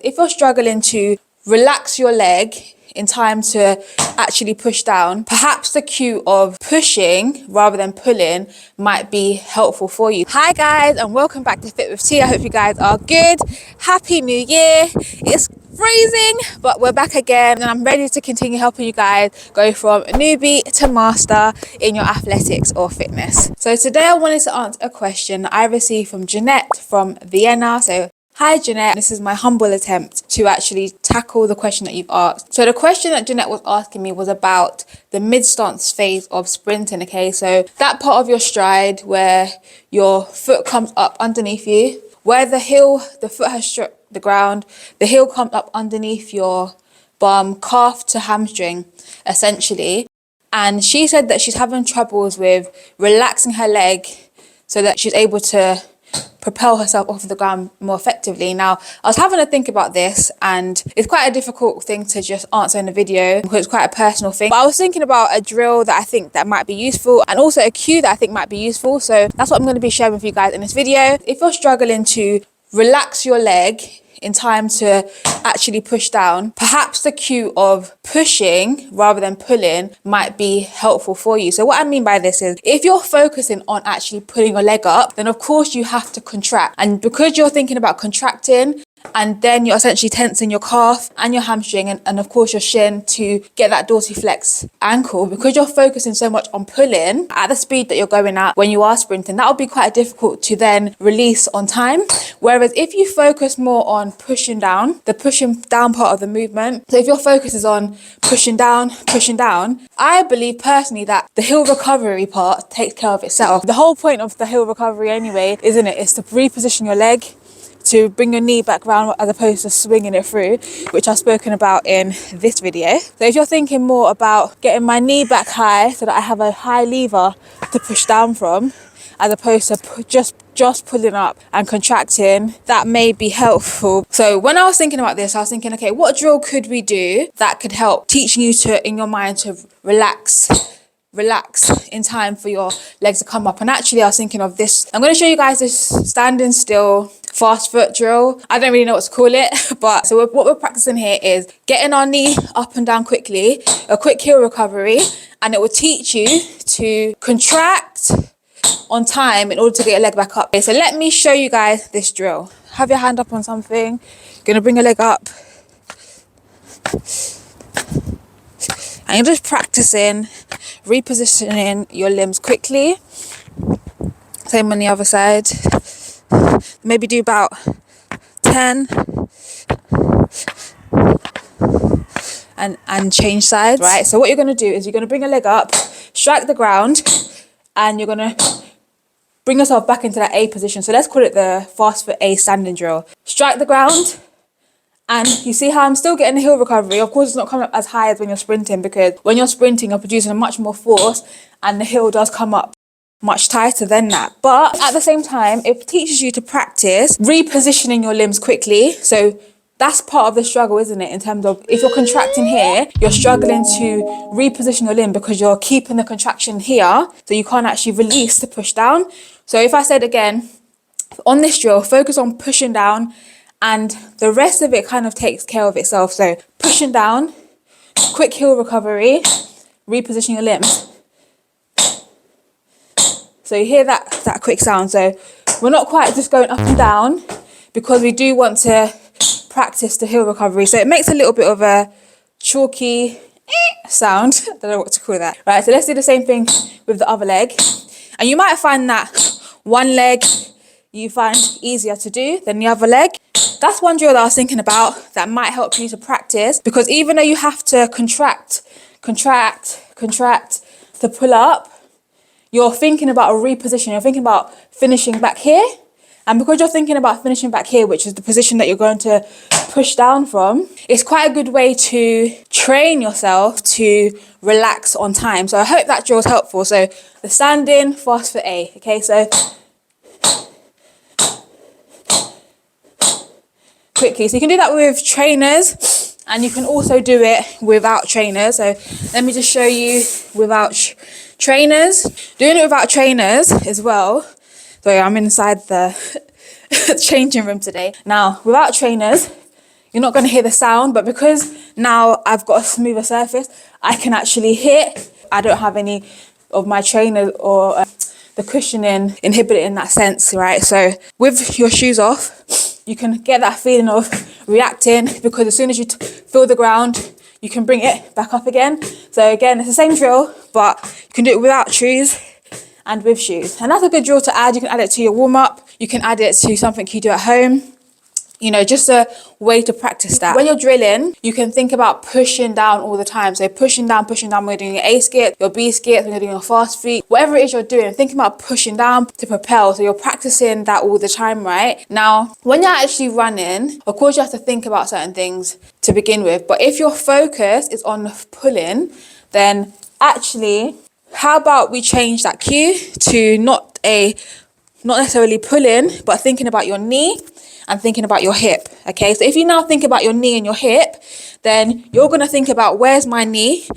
If you're struggling to relax your leg in time to actually push down, perhaps the cue of pushing rather than pulling might be helpful for you. Hi guys, and welcome back to Fit with T. I hope you guys are good. Happy New Year. It's freezing, but we're back again and I'm ready to continue helping you guys go from newbie to master in your athletics or fitness. So today I wanted to answer a question I received from Jeanette from Vienna. So hi Jeanette, this is my humble attempt to actually tackle the question that you've asked. So the question that Jeanette was asking me was about the mid-stance phase of sprinting, okay? So that part of your stride where your foot comes up underneath you, where the foot has struck the ground, the heel comes up underneath your bum, calf to hamstring, essentially. And she said that she's having troubles with relaxing her leg so that she's able to propel herself off the ground more effectively. Now, I was having to think about this and it's quite a difficult thing to just answer in a video because it's quite a personal thing. But I was thinking about a drill that I think that might be useful and also a cue that I think might be useful. So that's what I'm going to be sharing with you guys in this video. If you're struggling to relax your leg in time to actually push down, perhaps the cue of pushing rather than pulling might be helpful for you. So what I mean by this is if you're focusing on actually pulling your leg up, then of course you have to contract. And because you're thinking about contracting, and then you're essentially tensing your calf and your hamstring and of course your shin to get that dorsiflex ankle, because you're focusing so much on pulling at the speed that you're going at when you are sprinting, that would be quite difficult to then release on time. Whereas if you focus more on pushing down, the pushing down part of the movement, so if your focus is on pushing down, I believe personally that the heel recovery part takes care of itself. The whole point of the heel recovery anyway, isn't it? Is to reposition your leg, to bring your knee back round as opposed to swinging it through, which I've spoken about in this video. So if you're thinking more about getting my knee back high so that I have a high lever to push down from, as opposed to just pulling up and contracting, that may be helpful. So when I was thinking about this, I was thinking, okay, what drill could we do that could help teaching you to, in your mind, to relax in time for your legs to come up? And actually I was thinking of this. I'm going to show you guys this standing still fast foot drill. I don't really know what to call it, but so what we're practicing here is getting our knee up and down quickly, a quick heel recovery, and it will teach you to contract on time in order to get your leg back up. Okay, so let me show you guys this drill. Have your hand up on something, gonna bring your leg up, and you're just practicing repositioning your limbs quickly. Same on the other side. Maybe do about 10 and change sides, right? So what you're going to do is you're going to bring your leg up, strike the ground, and you're going to bring yourself back into that A position. So let's call it the fast foot A standing drill. Strike the ground, and you see how I'm still getting the heel recovery. Of course, it's not coming up as high as when you're sprinting, because when you're sprinting, you're producing much more force and the heel does come up much tighter than that. But at the same time, it teaches you to practice repositioning your limbs quickly. So that's part of the struggle, isn't it? In terms of if you're contracting here, you're struggling to reposition your limb because you're keeping the contraction here, so you can't actually release to push down. So if I said again, on this drill, focus on pushing down and the rest of it kind of takes care of itself. So pushing down, quick heel recovery, reposition your limbs. So you hear that quick sound. So we're not quite just going up and down because we do want to practice the heel recovery. So it makes a little bit of a chalky sound. I don't know what to call that. Right, so let's do the same thing with the other leg. And you might find that one leg you find easier to do than the other leg. That's one drill that I was thinking about that might help you to practice, because even though you have to contract to pull up, you're thinking about a reposition. You're thinking about finishing back here. And because you're thinking about finishing back here, which is the position that you're going to push down from, it's quite a good way to train yourself to relax on time. So I hope that drill is helpful. So the standing fast foot A. Okay, so quickly. So you can do that with trainers and you can also do it without trainers. So let me just show you without trainers. Doing it without trainers as well. So I'm inside the changing room today. Now, without trainers, you're not going to hear the sound, but because now I've got a smoother surface, I can actually hit. I don't have any of my trainers or the cushioning inhibited in that sense, right? So with your shoes off, you can get that feeling of reacting, because as soon as you feel the ground, you can bring it back up again. So again, it's the same drill, but you can do it without shoes and with shoes. And that's a good drill to add. You can add it to your warm-up. You can add it to something you do at home. You know, just a way to practice that. When you're drilling, you can think about pushing down all the time. So pushing down when you're doing your A skip, your B skip, when you're doing your fast feet, whatever it is you're doing, think about pushing down to propel. So you're practicing that all the time, right? Now, when you're actually running, of course you have to think about certain things to begin with. But if your focus is on pulling, then actually, how about we change that cue to not necessarily pulling, but thinking about your knee and thinking about your hip, okay? So if you now think about your knee and your hip, then you're gonna think about, where's my knee?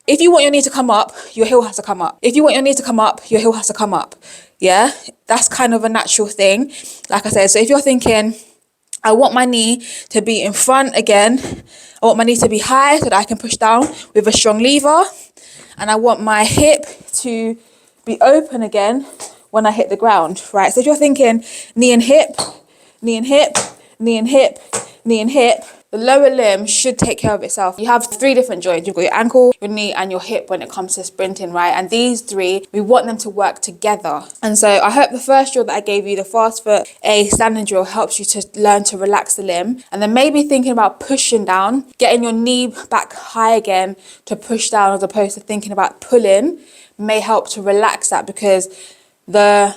If you want your knee to come up, your heel has to come up. If you want your knee to come up, your heel has to come up, yeah? That's kind of a natural thing, like I said. So if you're thinking, I want my knee to be in front again, I want my knee to be high so that I can push down with a strong lever, and I want my hip to be open again when I hit the ground, right? So if you're thinking knee and hip, knee and hip, knee and hip, knee and hip, the lower limb should take care of itself. You have 3 different joints. You've got your ankle, your knee, and your hip when it comes to sprinting, right? And these 3, we want them to work together. And so I hope the first drill that I gave you, the fast foot A standing drill, helps you to learn to relax the limb. And then maybe thinking about pushing down, getting your knee back high again to push down, as opposed to thinking about pulling, may help to relax that, because the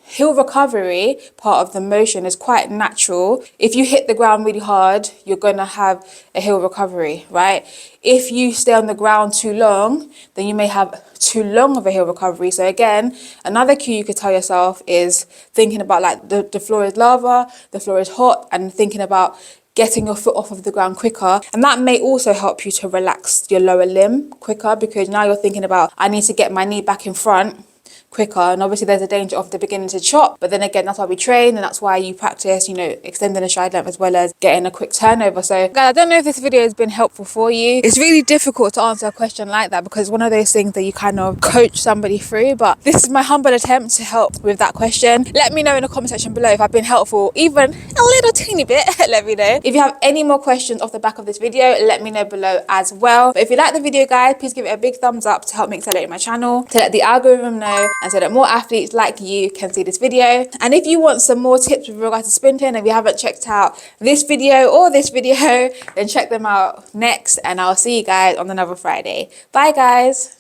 heel recovery part of the motion is quite natural. If you hit the ground really hard, you're going to have a heel recovery, right? If you stay on the ground too long, then you may have too long of a heel recovery. So again, another cue you could tell yourself is thinking about, like, the floor is lava, the floor is hot, and thinking about getting your foot off of the ground quicker. And that may also help you to relax your lower limb quicker, because now you're thinking about, I need to get my knee back in front quicker. And obviously there's a danger of the beginning to chop, but then again, that's why we train, and that's why you practice, you know, extending the stride length as well as getting a quick turnover. So guys, I don't know if this video has been helpful for you. It's really difficult to answer a question like that, because it's one of those things that you kind of coach somebody through, but this is my humble attempt to help with that question. Let me know in the comment section below if I've been helpful, even a little teeny bit. Let me know. If you have any more questions off the back of this video, let me know below as well. But if you like the video, guys, please give it a big thumbs up to help me accelerate my channel, to let the algorithm know, and so that more athletes like you can see this video. And if you want some more tips with regards to sprinting, if you haven't checked out this video or this video, then check them out next, and I'll see you guys on another Friday. Bye guys.